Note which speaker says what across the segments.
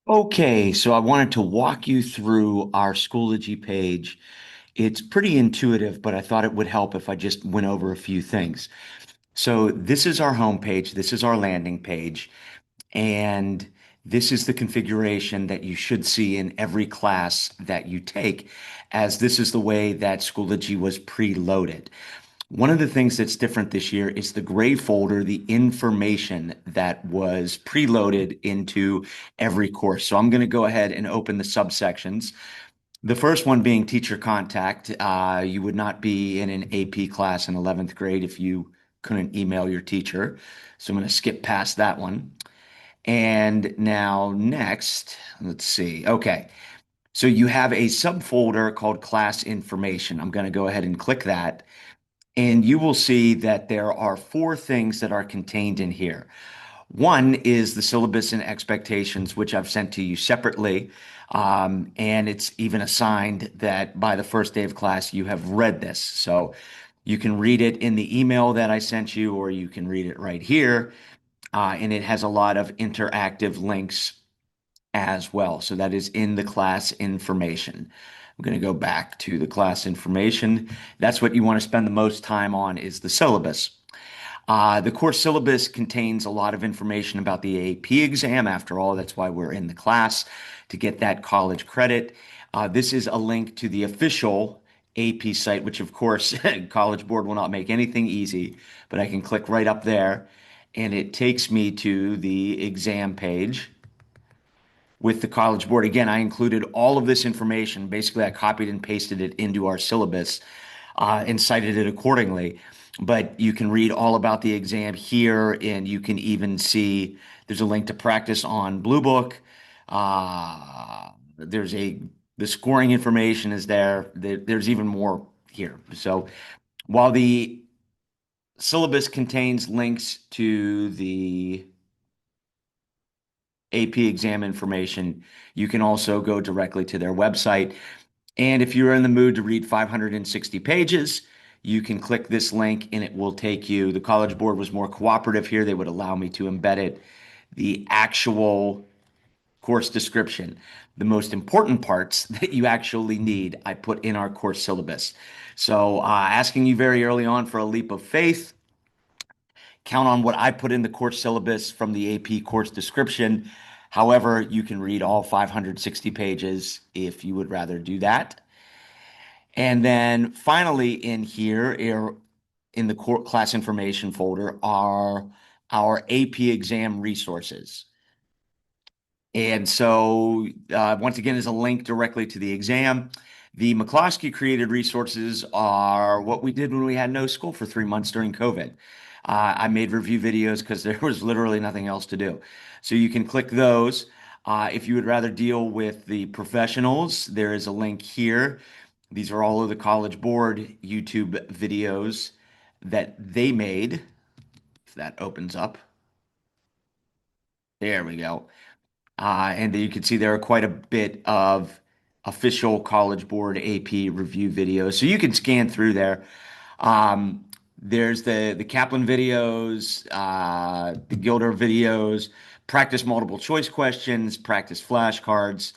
Speaker 1: Okay, so I wanted to walk you through our Schoology page. It's pretty intuitive, but I thought it would help if I just went over a few things. So this is our homepage, this is our landing page, and this is the configuration that you should see in every class that you take, as this is the way that Schoology was preloaded. One of the things that's different this year is the gray folder, the information that was preloaded into every course. So I'm going to go ahead and open the subsections. The first one being teacher contact. You would not be in an AP class in 11th grade if you couldn't email your teacher. So I'm going to skip past that one. And now next, let's see. Okay. So you have a subfolder called class information. I'm going to go ahead and click that. And you will see that there are four things that are contained in here. One is the syllabus and expectations, which I've sent to you separately. And it's even assigned that by the first day of class, you have read this. So you can read it in the email that I sent you, or you can read it right here. And it has a lot of interactive links as well. So that is in the class information. I'm going to go back to the class information. That's what you want to spend the most time on is the syllabus. The course syllabus contains a lot of information about the AP exam. After all, that's why we're in the class to get that college credit. This is a link to the official AP site, which of course, College Board will not make anything easy, but I can click right up there and it takes me to the exam page with the College Board. Again, I included all of this information. Basically, I copied and pasted it into our syllabus and cited it accordingly. But you can read all about the exam here, and you can even see there's a link to practice on Blue Book. There's the scoring information is there. There's even more here. So while the syllabus contains links to the AP exam information, you can also go directly to their website. And if you're in the mood to read 560 pages, you can click this link and it will take you. The College Board was more cooperative here. They would allow me to embed it. The actual course description, the most important parts that you actually need, I put in our course syllabus. So, asking you very early on for a leap of faith, count on what I put in the course syllabus from the AP course description. However, you can read all 560 pages if you would rather do that. And then finally in here, in the class information folder are our AP exam resources. And so, once again, is a link directly to the exam. The McCloskey created resources are what we did when we had no school for 3 months during COVID. I made review videos because there was literally nothing else to do. So you can click those. If you would rather deal with the professionals, there is a link here. These are all of the College Board YouTube videos that they made. If that opens up, there we go. And you can see there are quite a bit of official College Board AP review videos. So you can scan through there. There's the Kaplan videos, the Gilder videos, practice multiple choice questions, practice flashcards,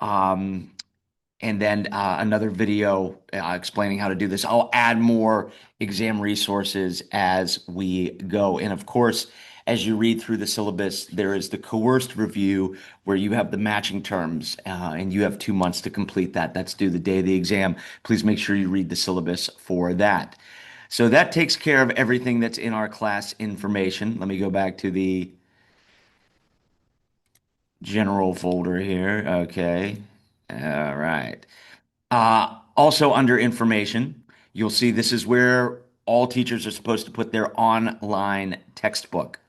Speaker 1: um, and then another video explaining how to do this. I'll add more exam resources as we go. And of course, as you read through the syllabus, there is the coerced review where you have the matching terms and you have 2 months to complete that. That's due the day of the exam. Please make sure you read the syllabus for that. So that takes care of everything that's in our class information. Let me go back to the general folder here. Okay. All right. Also under information, you'll see this is where all teachers are supposed to put their online textbook.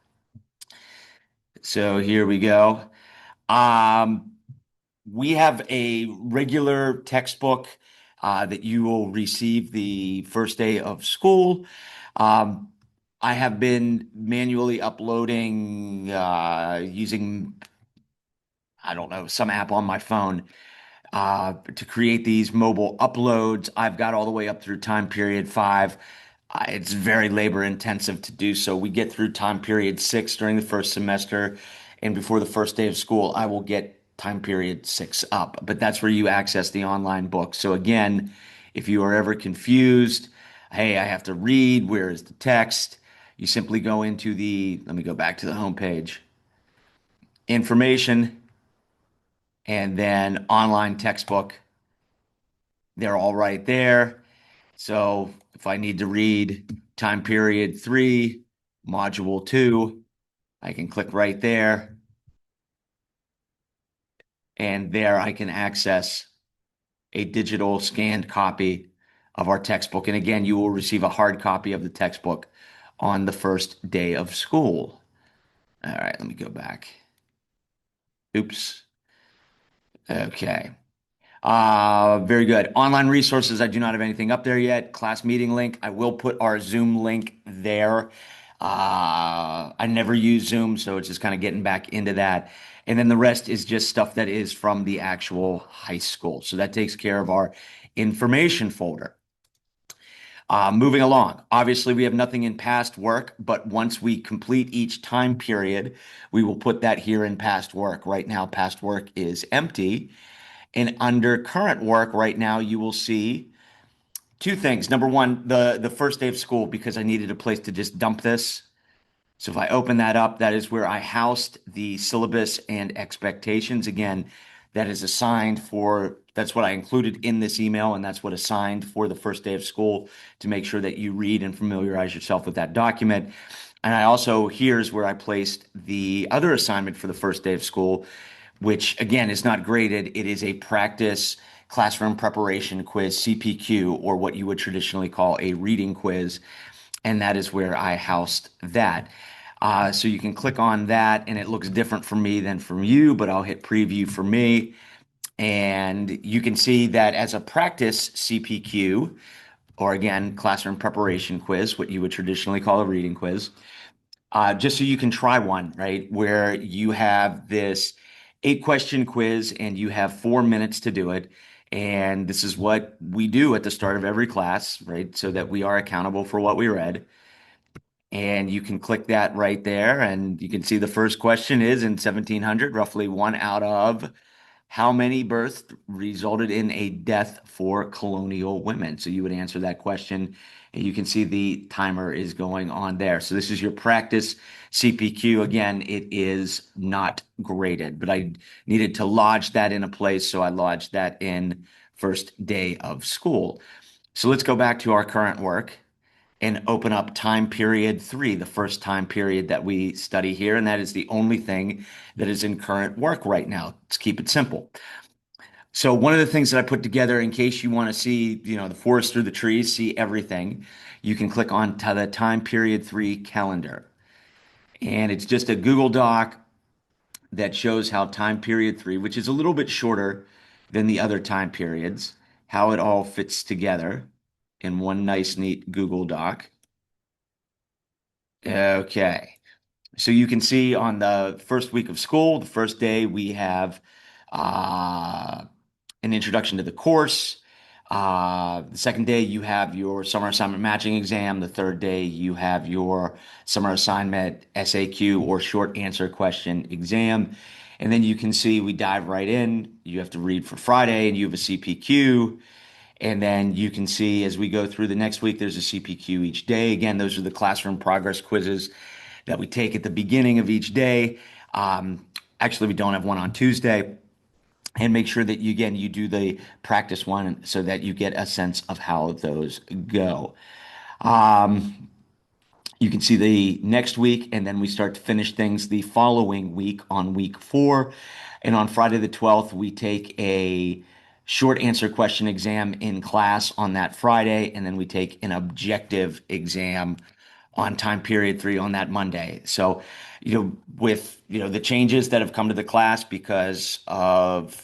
Speaker 1: So here we go. Um, we have a regular textbook that you will receive the first day of school. Um, I have been manually uploading using, I don't know, some app on my phone to create these mobile uploads. I've got all the way up through time period 5. It's very labor intensive to do so. We get through time period 6 during the first semester, and before the first day of school, I will get time period 6 up, but that's where you access the online book. So again, if you are ever confused, hey, I have to read, where is the text? You simply go into let me go back to the home page, information, and then online textbook. They're all right there. So if I need to read time period 3, module 2, I can click right there, and there I can access a digital scanned copy of our textbook. And again, you will receive a hard copy of the textbook on the first day of school. All right, let me go back. Oops. Okay. Very good. Online resources, I do not have anything up there yet. Class meeting link, I will put our Zoom link there. I never use Zoom, so it's just kind of getting back into that. And then the rest is just stuff that is from the actual high school. So that takes care of our information folder. Moving along, obviously, we have nothing in past work, but once we complete each time period, we will put that here in past work. Right now, past work is empty. And under current work right now, you will see two things. Number one, the first day of school, because I needed a place to just dump this. So if I open that up, that is where I housed the syllabus and expectations. Again, that is assigned for, that's what I included in this email, and that's what assigned for the first day of school to make sure that you read and familiarize yourself with that document. And I also, here's where I placed the other assignment for the first day of school, which again is not graded. It is a practice classroom preparation quiz, CPQ, or what you would traditionally call a reading quiz. And that is where I housed that. So you can click on that, and it looks different for me than from you, but I'll hit preview for me. And you can see that as a practice CPQ, or again, classroom preparation quiz, what you would traditionally call a reading quiz, just so you can try one, right? Where you have this 8 question quiz and you have 4 minutes to do it. And this is what we do at the start of every class, right? So that we are accountable for what we read. And you can click that right there. And you can see the first question is in 1700, roughly one out of how many births resulted in a death for colonial women? So you would answer that question, and you can see the timer is going on there. So this is your practice CPQ. Again, it is not graded, but I needed to lodge that in a place, so I lodged that in first day of school. So let's go back to our current work and open up time period 3, the first time period that we study here. And that is the only thing that is in current work right now. Let's keep it simple. So one of the things that I put together in case you want to see, the forest through the trees, see everything, you can click on to the time period 3 calendar. And it's just a Google Doc that shows how time period 3, which is a little bit shorter than the other time periods, how it all fits together in one nice, neat Google Doc. Okay. So you can see on the first week of school, the first day, we have uh, an introduction to the course. The second day, you have your summer assignment matching exam. The third day, you have your summer assignment SAQ or short answer question exam. And then you can see we dive right in. You have to read for Friday, and you have a CPQ. And then you can see as we go through the next week, there's a CPQ each day. Again, those are the classroom progress quizzes that we take at the beginning of each day. Actually, we don't have one on Tuesday. And make sure that you do the practice one so that you get a sense of how those go. Um, you can see the next week, and then we start to finish things the following week on week 4. And on Friday the 12th, we take a short answer question exam in class on that Friday, and then we take an objective exam on time period 3 on that Monday. So, with, the changes that have come to the class because of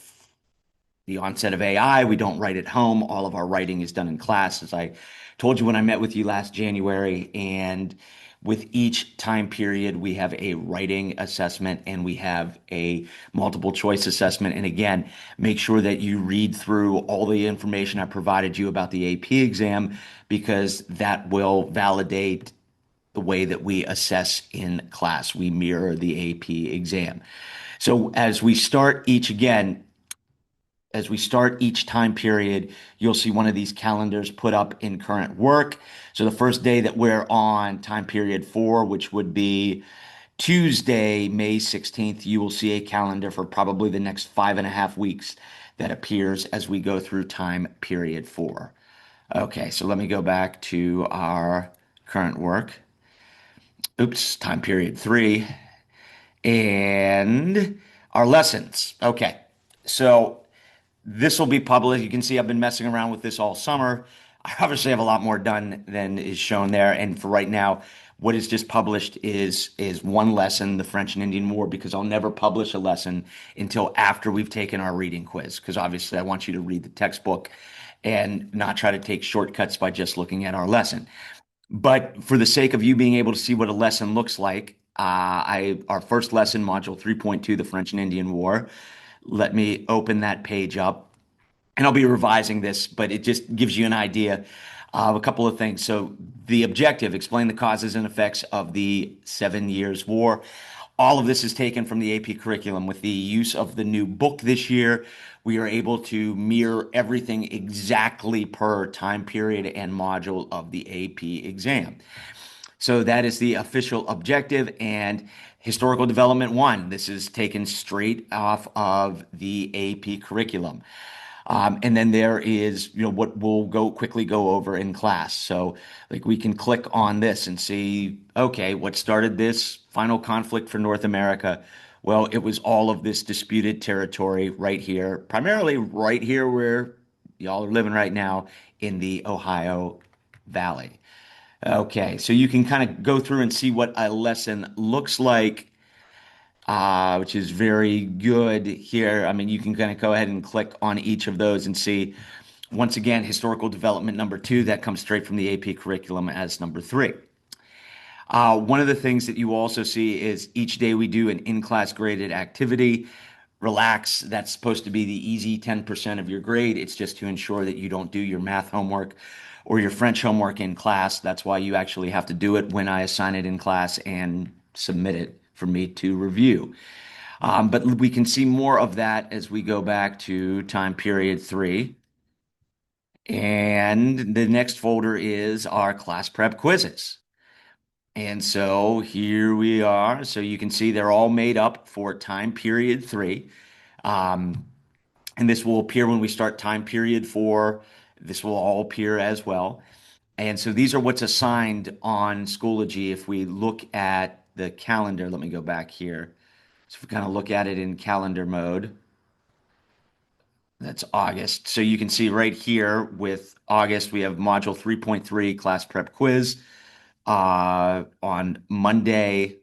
Speaker 1: the onset of AI, we don't write at home. All of our writing is done in class, as I told you when I met with you last January. And with each time period, we have a writing assessment and we have a multiple choice assessment. And again, make sure that you read through all the information I provided you about the AP exam, because that will validate the way that we assess in class. We mirror the AP exam. So as we start each time period, you'll see one of these calendars put up in current work. So the first day that we're on time period 4, which would be Tuesday, May 16th, you will see a calendar for probably the next 5.5 weeks that appears as we go through time period 4. Okay, so let me go back to our current work. Oops, time period 3 and our lessons. Okay, so this will be published. You can see I've been messing around with this all summer. I obviously have a lot more done than is shown there. And for right now, what is just published is one lesson, the French and Indian War, because I'll never publish a lesson until after we've taken our reading quiz. Because obviously, I want you to read the textbook and not try to take shortcuts by just looking at our lesson. But for the sake of you being able to see what a lesson looks like, our first lesson, module 3.2, the French and Indian War. Let me open that page up and I'll be revising this, but it just gives you an idea of a couple of things. So, the objective, explain the causes and effects of the 7 Years' War. All of this is taken from the AP curriculum. With the use of the new book this year, we are able to mirror everything exactly per time period and module of the AP exam. So that is the official objective. And historical development 1, this is taken straight off of the AP curriculum. And then there is, what we'll quickly go over in class. So, like, we can click on this and see, okay, what started this final conflict for North America? Well, it was all of this disputed territory right here, primarily right here where y'all are living right now in the Ohio Valley. Okay, so you can kind of go through and see what a lesson looks like, which is very good here. I mean, you can kind of go ahead and click on each of those and see, once again, historical development number 2, that comes straight from the AP curriculum as number 3. One of the things that you also see is each day we do an in-class graded activity. Relax, that's supposed to be the easy 10% of your grade. It's just to ensure that you don't do your math homework or your French homework in class. That's why you actually have to do it when I assign it in class and submit it for me to review. But we can see more of that as we go back to time period 3. And the next folder is our class prep quizzes. And so here we are. So you can see they're all made up for time period 3. Um, and this will appear when we start time period 4. This will all appear as well. And so these are what's assigned on Schoology. If we look at the calendar, let me go back here. So if we kind of look at it in calendar mode, that's August. So you can see right here with August, we have module 3.3 class prep quiz on Monday,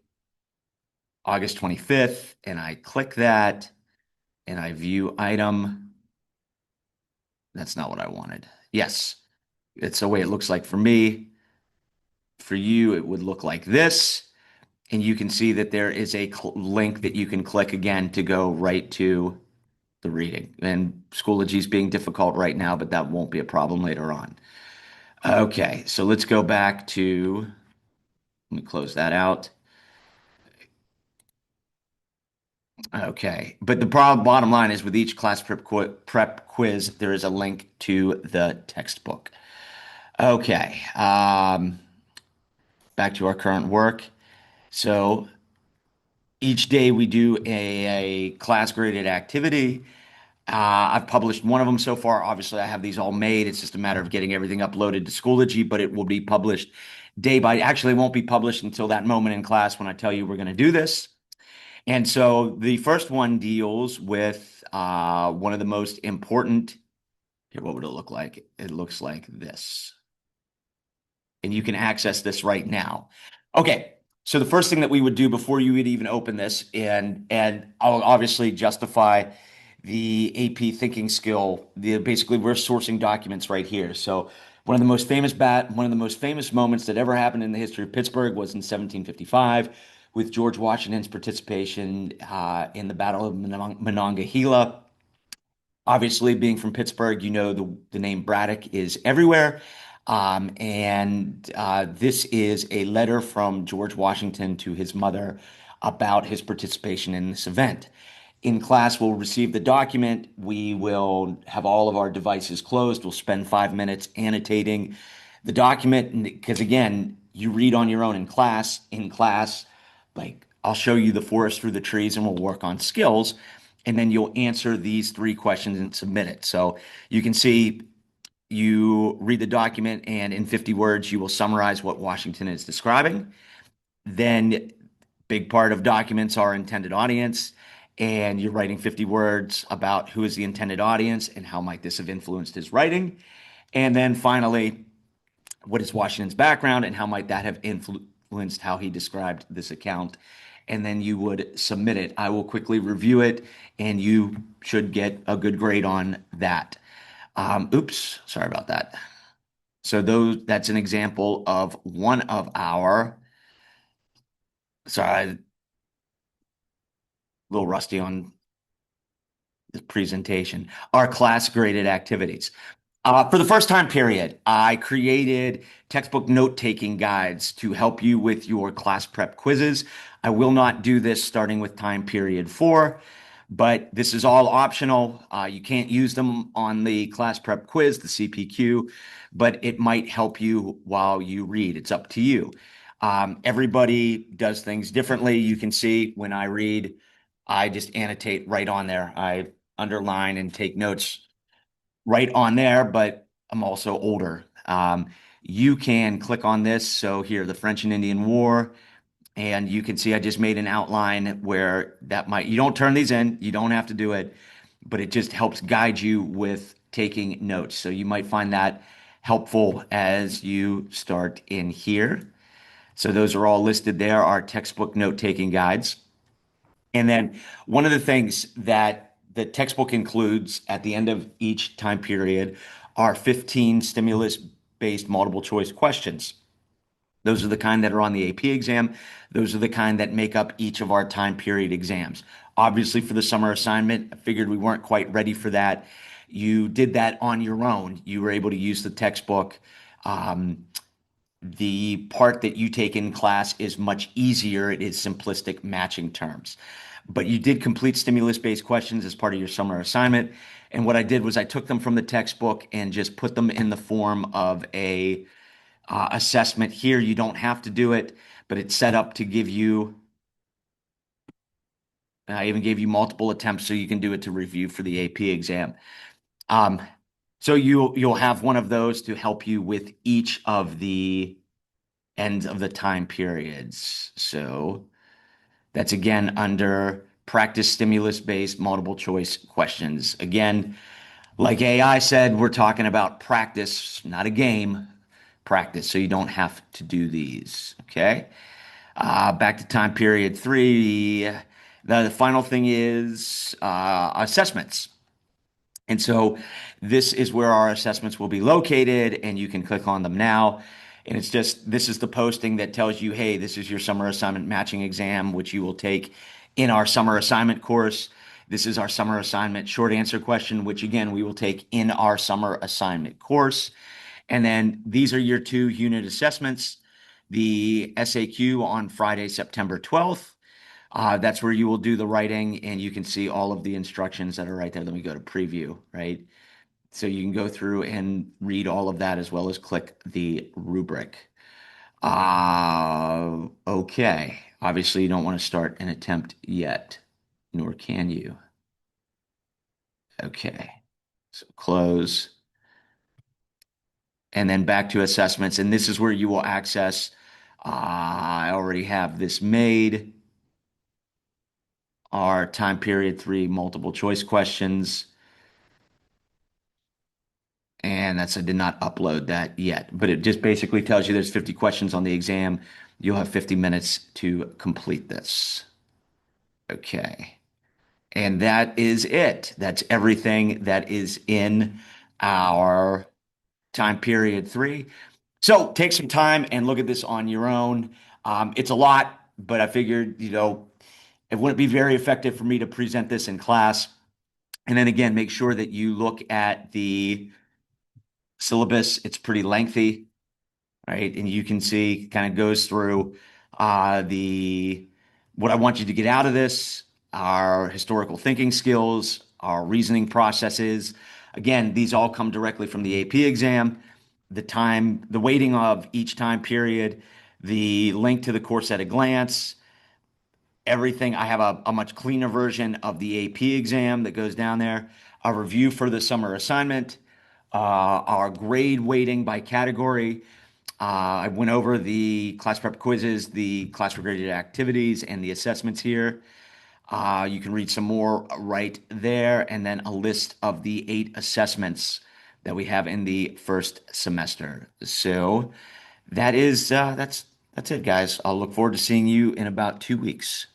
Speaker 1: August 25th. And I click that and I view item. That's not what I wanted. Yes, it's the way it looks like for me. For you, it would look like this. And you can see that there is a link that you can click again to go right to the reading. And Schoology is being difficult right now, but that won't be a problem later on. Okay, so let's go back to, let me close that out. Okay, but the bottom line is with each class prep quiz, there is a link to the textbook. Okay, back to our current work. So each day we do a class graded activity. I've published one of them so far. Obviously, I have these all made. It's just a matter of getting everything uploaded to Schoology, but it will be published day by. Actually, it won't be published until that moment in class when I tell you we're going to do this. And so the first one deals with one of the most important. Here, what would it look like? It looks like this. And you can access this right now. Okay, so the first thing that we would do before you would even open this, and I'll obviously justify the AP thinking skill. Basically, we're sourcing documents right here. So one of the most famous moments that ever happened in the history of Pittsburgh was in 1755 with George Washington's participation in the Battle of Monongahela. Obviously, being from Pittsburgh, you know the name Braddock is everywhere. And this is a letter from George Washington to his mother about his participation in this event. In class, we'll receive the document. We will have all of our devices closed. We'll spend 5 minutes annotating the document because, again, you read on your own in class. In class, like I'll show you the forest through the trees and we'll work on skills. And then you'll answer these three questions and submit it. So you can see you read the document, and in 50 words, you will summarize what Washington is describing. Then, big part of documents are intended audience, and you're writing 50 words about who is the intended audience and how might this have influenced his writing. And then finally, what is Washington's background and how might that have influenced how he described this account? And then you would submit it. I will quickly review it, and you should get a good grade on that. Oops, sorry about that. So that's an example of one of our, sorry, a little rusty on the presentation, our class graded activities. For the first time period, I created textbook note-taking guides to help you with your class prep quizzes. I will not do this starting with time period 4, but this is all optional. You can't use them on the class prep quiz, the CPQ, but it might help you while you read. It's up to you. Everybody does things differently. You can see when I read, I just annotate right on there. I underline and take notes right on there, but I'm also older. You can click on this. So here, the French and Indian War, and you can see I just made an outline where that might, you don't turn these in, you don't have to do it, but it just helps guide you with taking notes. So you might find that helpful as you start in here. So those are all listed there, our textbook note-taking guides. And then one of the things that the textbook includes at the end of each time period are 15 stimulus-based multiple choice questions. Those are the kind that are on the AP exam. Those are the kind that make up each of our time period exams. Obviously, for the summer assignment, I figured we weren't quite ready for that. You did that on your own. You were able to use the textbook. The part that you take in class is much easier. It is simplistic matching terms. But you did complete stimulus-based questions as part of your summer assignment. And what I did was I took them from the textbook and just put them in the form of a assessment here. You don't have to do it, but it's set up to give you, I even gave you multiple attempts so you can do it to review for the AP exam. Um, so you'll have one of those to help you with each of the ends of the time periods. So that's again under practice stimulus-based multiple choice questions. Again, like AI said, we're talking about practice, not a game, practice. So you don't have to do these. Okay. Back to time period 3. The final thing is assessments. And so this is where our assessments will be located, and you can click on them now. And it's just, this is the posting that tells you, hey, this is your summer assignment matching exam, which you will take in our summer assignment course. This is our summer assignment short answer question, which again, we will take in our summer assignment course. And then these are your 2 unit assessments. The SAQ on Friday, September 12th. That's where you will do the writing, and you can see all of the instructions that are right there. Let me go to preview, right? So you can go through and read all of that as well as click the rubric. Okay. Obviously, you don't want to start an attempt yet, nor can you. Okay. So close. And then back to assessments. And this is where you will access, I already have this made, our time period 3 multiple choice questions. And I did not upload that yet, but it just basically tells you there's 50 questions on the exam. You'll have 50 minutes to complete this. Okay. And that is it. That's everything that is in our time period 3. So take some time and look at this on your own. It's a lot, but I figured, it wouldn't be very effective for me to present this in class. And then again, make sure that you look at the syllabus. It's pretty lengthy. right? And you can see kind of goes through the what I want you to get out of this, our historical thinking skills, our reasoning processes. Again, these all come directly from the AP exam. The time, the weighting of each time period, the link to the course at a glance, everything. I have a much cleaner version of the AP exam that goes down there, a review for the summer assignment, our grade weighting by category. I went over the class prep quizzes, the class graded activities, and the assessments here. You can read some more right there, and then a list of the 8 assessments that we have in the first semester. So that's it, guys. I'll look forward to seeing you in about 2 weeks.